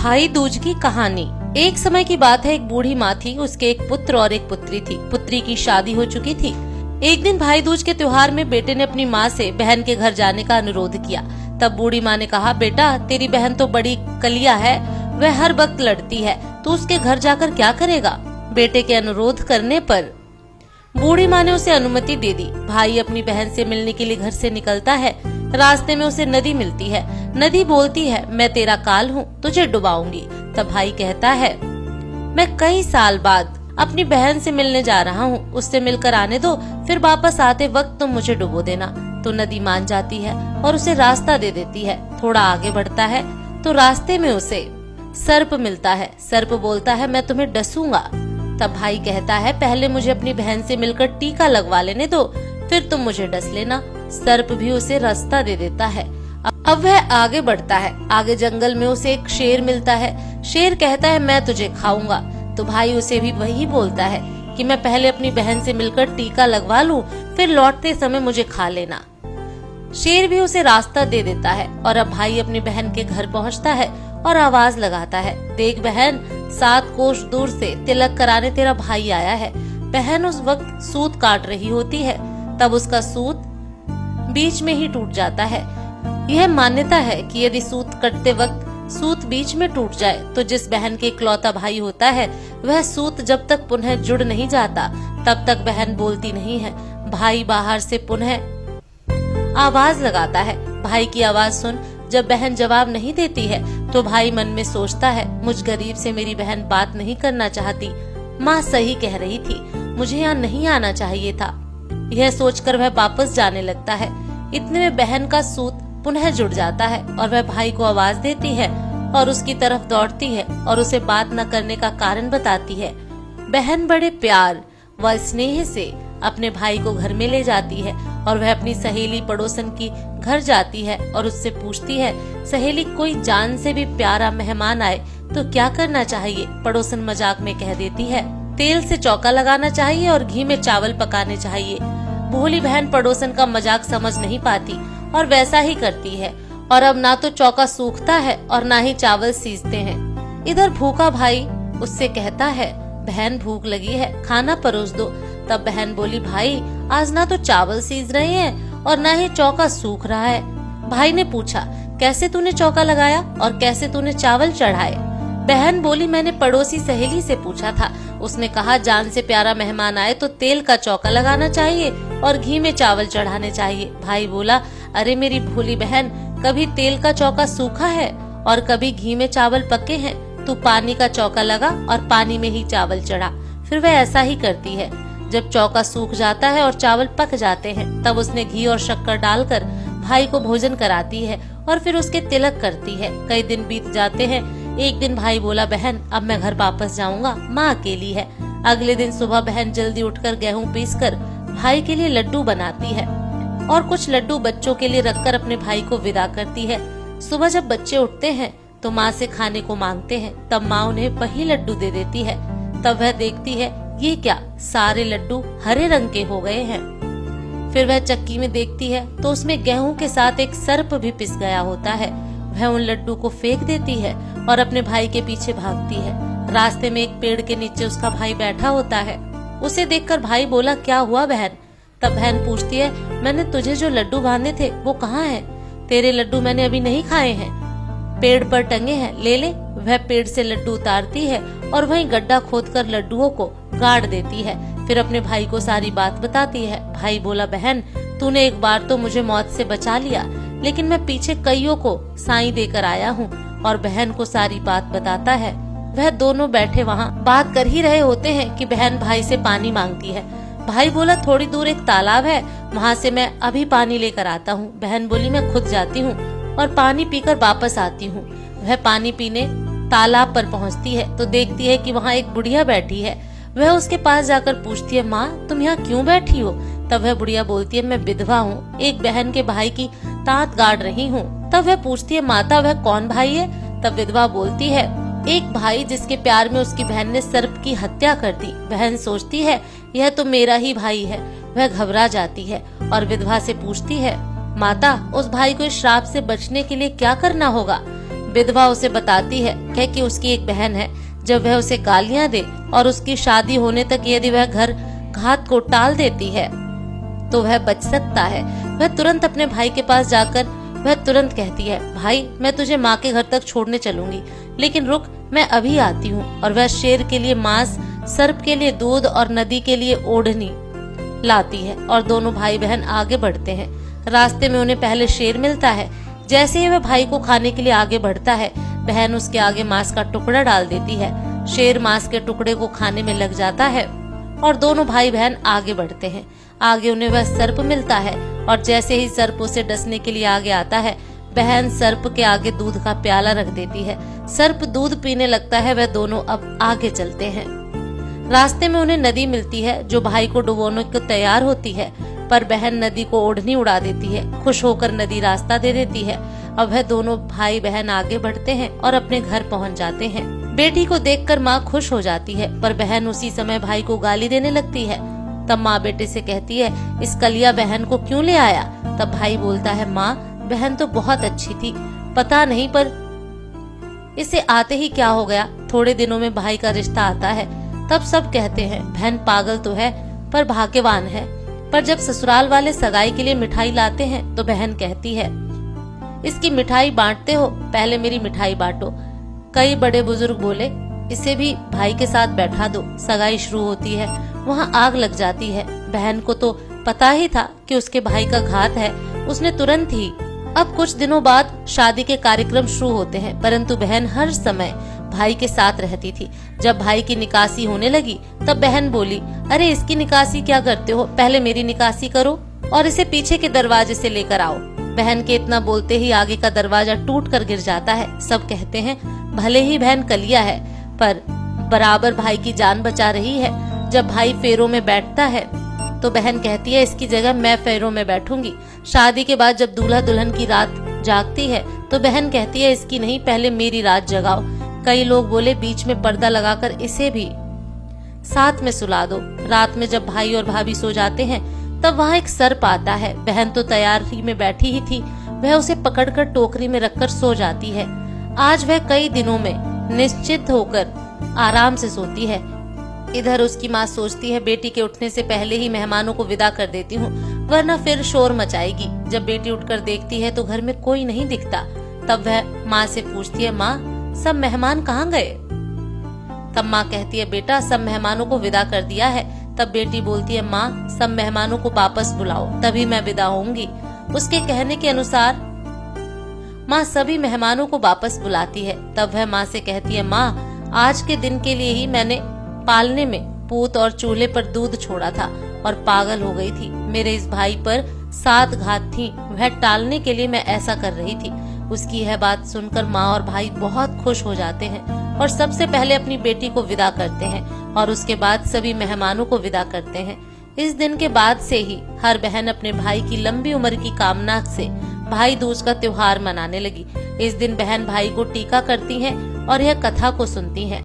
भाई दूज की कहानी। एक समय की बात है, एक बूढ़ी माँ थी, उसके एक पुत्र और एक पुत्री थी। पुत्री की शादी हो चुकी थी। एक दिन भाई दूज के त्योहार में बेटे ने अपनी माँ से बहन के घर जाने का अनुरोध किया। तब बूढ़ी माँ ने कहा, बेटा तेरी बहन तो बड़ी कलिया है, वह हर वक्त लड़ती है, तू उसके घर जाकर क्या करेगा। बेटे के अनुरोध करने पर बूढ़ी माँ ने उसे अनुमति दे दी। भाई अपनी बहन से मिलने के लिए घर से निकलता है। रास्ते में उसे नदी मिलती है। नदी बोलती है, मैं तेरा काल हूँ, तुझे डुबाऊंगी। तब भाई कहता है, मैं कई साल बाद अपनी बहन से मिलने जा रहा हूँ, उससे मिलकर आने दो, फिर वापस आते वक्त तुम मुझे डुबो देना। तो नदी मान जाती है और उसे रास्ता दे देती है। थोड़ा आगे बढ़ता है तो रास्ते में उसे सर्प मिलता है। सर्प बोलता है, मैं तुम्हें डसूंगा। तब भाई कहता है, पहले मुझे अपनी बहन से मिलकर टीका लगवा लेने दो, फिर तुम मुझे डस लेना। सर्प भी उसे रास्ता दे देता है। अब वह आगे बढ़ता है। आगे जंगल में उसे एक शेर मिलता है। शेर कहता है, मैं तुझे खाऊंगा। तो भाई उसे भी वही बोलता है कि मैं पहले अपनी बहन से मिलकर टीका लगवा लूं, फिर लौटते समय मुझे खा लेना। शेर भी उसे रास्ता दे देता है और अब भाई अपनी बहन के घर पहुंचता है और आवाज लगाता है, देख बहन, 7 कोस दूर से तिलक कराने तेरा भाई आया है। बहन उस वक्त सूत काट रही होती है। तब उसका सूत बीच में ही टूट जाता है। यह मान्यता है कि यदि सूत कटते वक्त सूत बीच में टूट जाए तो जिस बहन के इकलौता भाई होता है, वह सूत जब तक पुनः जुड़ नहीं जाता तब तक बहन बोलती नहीं है। भाई बाहर से पुनः आवाज लगाता है। भाई की आवाज सुन जब बहन जवाब नहीं देती है तो भाई मन में सोचता है, मुझ गरीब से मेरी बहन बात नहीं करना चाहती। माँ सही कह रही थी, मुझे यहाँ नहीं आना चाहिए था। यह सोचकर वह वापस जाने लगता है। इतने में बहन का सूत पुनः जुड़ जाता है और वह भाई को आवाज देती है और उसकी तरफ दौड़ती है और उसे बात न करने का कारण बताती है। बहन बड़े प्यार व स्नेह से अपने भाई को घर में ले जाती है और वह अपनी सहेली पड़ोसन की घर जाती है और उससे पूछती है, सहेली कोई जान से भी प्यारा मेहमान आए तो क्या करना चाहिए। पड़ोसन मजाक में कह देती है, तेल से चौका लगाना चाहिए और घी में चावल पकाने चाहिए। भोली बहन पड़ोसन का मजाक समझ नहीं पाती और वैसा ही करती है और अब ना तो चौका सूखता है और ना ही चावल सीजते हैं। इधर भूखा भाई उससे कहता है, बहन भूख लगी है, खाना परोस दो। तब बहन बोली, भाई आज ना तो चावल सीज रहे हैं और ना ही चौका सूख रहा है। भाई ने पूछा, कैसे तूने चौका लगाया और कैसे तूने चावल चढ़ाए। बहन बोली, मैंने पड़ोसी सहेली से पूछा था, उसने कहा जान से प्यारा मेहमान आए तो तेल का चौका लगाना चाहिए और घी में चावल चढ़ाने चाहिए। भाई बोला, अरे मेरी भोली बहन, कभी तेल का चौका सूखा है और कभी घी में चावल पके हैं। तू पानी का चौका लगा और पानी में ही चावल चढ़ा। फिर वह ऐसा ही करती है। जब चौका सूख जाता है और चावल पक जाते हैं तब उसने घी और शक्कर डालकर भाई को भोजन कराती है और फिर उसके तिलक करती है। कई दिन बीत जाते हैं। एक दिन भाई बोला, बहन अब मैं घर वापस जाऊंगा, माँ अकेली है। अगले दिन सुबह बहन जल्दी उठकर गेहूं पीसकर भाई के लिए लड्डू बनाती है और कुछ लड्डू बच्चों के लिए रखकर अपने भाई को विदा करती है। सुबह जब बच्चे उठते हैं तो माँ से खाने को मांगते हैं। तब माँ उन्हें वही लड्डू दे देती है। तब वह देखती है, ये क्या, सारे लड्डू हरे रंग के हो गए हैं। फिर वह चक्की में देखती है तो उसमें गेहूं के साथ एक सर्प भी पिस गया होता है। वह उन लड्डू को फेंक देती है और अपने भाई के पीछे भागती है। रास्ते में एक पेड़ के नीचे उसका भाई बैठा होता है। उसे देखकर भाई बोला, क्या हुआ बहन। तब बहन पूछती है, मैंने तुझे जो लड्डू बांधे थे वो कहाँ हैं? तेरे लड्डू मैंने अभी नहीं खाए हैं, पेड़ पर टंगे हैं, ले ले। वह पेड़ से लड्डू उतारती है और वहीं गड्ढा खोदकर लड्डुओं को गाड़ देती है। फिर अपने भाई को सारी बात बताती है। भाई बोला, बहन तूने एक बार तो मुझे मौत से बचा लिया, लेकिन मैं पीछे कईयों को साई देकर आया हूँ। और बहन को सारी बात बताता है। वह दोनों बैठे वहाँ बात कर ही रहे होते हैं कि बहन भाई से पानी मांगती है। भाई बोला, थोड़ी दूर एक तालाब है, वहाँ से मैं अभी पानी लेकर आता हूँ। बहन बोली, मैं खुद जाती हूँ और पानी पीकर वापस आती हूँ। वह पानी पीने तालाब पर पहुँचती है तो देखती है कि वहाँ एक बुढ़िया बैठी है। वह उसके पास जाकर पूछती है, माँ तुम यहाँ क्यों बैठी हो। तब वह बुढ़िया बोलती है, मैं विधवा हूँ, एक बहन के भाई की तात गाड़ रही हूँ। तब वह पूछती है, माता वह कौन भाई है। तब विधवा बोलती है, एक भाई जिसके प्यार में उसकी बहन ने सर्प की हत्या कर दी। बहन सोचती है, यह तो मेरा ही भाई है। वह घबरा जाती है और विधवा से पूछती है, माता उस भाई को इस श्राप से बचने के लिए क्या करना होगा। विधवा उसे बताती है कि उसकी एक बहन है, जब वह उसे गालियां दे और उसकी शादी होने तक यदि वह घर घात को टाल देती है तो वह बच सकता है। वह तुरंत अपने भाई के पास जाकर वह तुरंत कहती है, भाई मैं तुझे माँ के घर तक छोड़ने चलूंगी, लेकिन रुक, मैं अभी आती हूँ। और वह शेर के लिए मांस, सर्प के लिए दूध और नदी के लिए ओढ़नी लाती है और दोनों भाई बहन आगे बढ़ते हैं। रास्ते में उन्हें पहले शेर मिलता है। जैसे ही वह भाई को खाने के लिए आगे बढ़ता है, बहन उसके आगे मांस का टुकड़ा डाल देती है। शेर मांस के टुकड़े को खाने में लग जाता है और दोनों भाई बहन आगे बढ़ते हैं। आगे उन्हें वह सर्प मिलता है और जैसे ही सर्प उसे डसने के लिए आगे आता है, बहन सर्प के आगे दूध का प्याला रख देती है। सर्प दूध पीने लगता है। वह दोनों अब आगे चलते हैं। रास्ते में उन्हें नदी मिलती है जो भाई को डुबोने को तैयार होती है, पर बहन नदी को ओढ़नी उड़ा देती है। खुश होकर नदी रास्ता दे देती है। अब वह दोनों भाई बहन आगे बढ़ते हैं और अपने घर पहुंच जाते हैं। बेटी को देखकर माँ खुश हो जाती है, पर बहन उसी समय भाई को गाली देने लगती है। तब माँ बेटे से कहती है, इस कलिया बहन को क्यों ले आया? तब भाई बोलता है, माँ बहन तो बहुत अच्छी थी, पता नहीं पर इसे आते ही क्या हो गया। थोड़े दिनों में भाई का रिश्ता आता है। तब सब कहते हैं, बहन पागल तो है पर भाग्यवान है। पर जब ससुराल वाले सगाई के लिए मिठाई लाते हैं तो बहन कहती है, इसकी मिठाई बांटते हो, पहले मेरी मिठाई बांटो। कई बड़े बुजुर्ग बोले, इसे भी भाई के साथ बैठा दो। सगाई शुरू होती है, वहाँ आग लग जाती है। बहन को तो पता ही था कि उसके भाई का घात है। उसने तुरंत ही अब कुछ दिनों बाद शादी के कार्यक्रम शुरू होते हैं, परंतु बहन हर समय भाई के साथ रहती थी। जब भाई की निकासी होने लगी तब बहन बोली, अरे इसकी निकासी क्या करते हो, पहले मेरी निकासी करो और इसे पीछे के दरवाजे से लेकर आओ। बहन के इतना बोलते ही आगे का दरवाजा टूट कर गिर जाता है। सब कहते हैं, भले ही बहन कलिया है पर बराबर भाई की जान बचा रही है। जब भाई फेरों में बैठता है तो बहन कहती है, इसकी जगह मैं फेरों में बैठूंगी। शादी के बाद जब दूल्हा दुल्हन की रात जागती है तो बहन कहती है, इसकी नहीं, पहले मेरी रात जगाओ। कई लोग बोले, बीच में पर्दा लगाकर इसे भी साथ में सुला दो। रात में जब भाई और भाभी सो जाते हैं तब वहाँ एक सर्प आता है। बहन तो तैयारी में बैठी ही थी, वह उसे पकड़कर टोकरी में रखकर सो जाती है। आज वह कई दिनों में निश्चित होकर आराम से सोती है। इधर उसकी माँ सोचती है, बेटी के उठने से पहले ही मेहमानों को विदा कर देती हूँ, वरना फिर शोर मचाएगी। जब बेटी उठकर देखती है तो घर में कोई नहीं दिखता। तब वह माँ से पूछती है, माँ सब मेहमान कहाँ गए? तब माँ कहती है, बेटा सब मेहमानों को विदा कर दिया है। तब बेटी बोलती है, माँ सब मेहमानों को वापस बुलाओ, तभी मैं विदा होंगी। उसके कहने के अनुसार माँ सभी मेहमानों को वापस बुलाती है। तब वह माँ से कहती है, माँ आज के दिन के लिए ही मैंने पालने में पूत और चूल्हे पर दूध छोड़ा था और पागल हो गई थी। मेरे इस भाई पर 7 घात थी, वह टालने के लिए मैं ऐसा कर रही थी। उसकी यह बात सुनकर माँ और भाई बहुत खुश हो जाते हैं और सबसे पहले अपनी बेटी को विदा करते हैं और उसके बाद सभी मेहमानों को विदा करते हैं। इस दिन के बाद से ही हर बहन अपने भाई की लंबी उम्र की कामना से भाई दूज का त्योहार मनाने लगी। इस दिन बहन भाई को टीका करती हैं और यह कथा को सुनती हैं।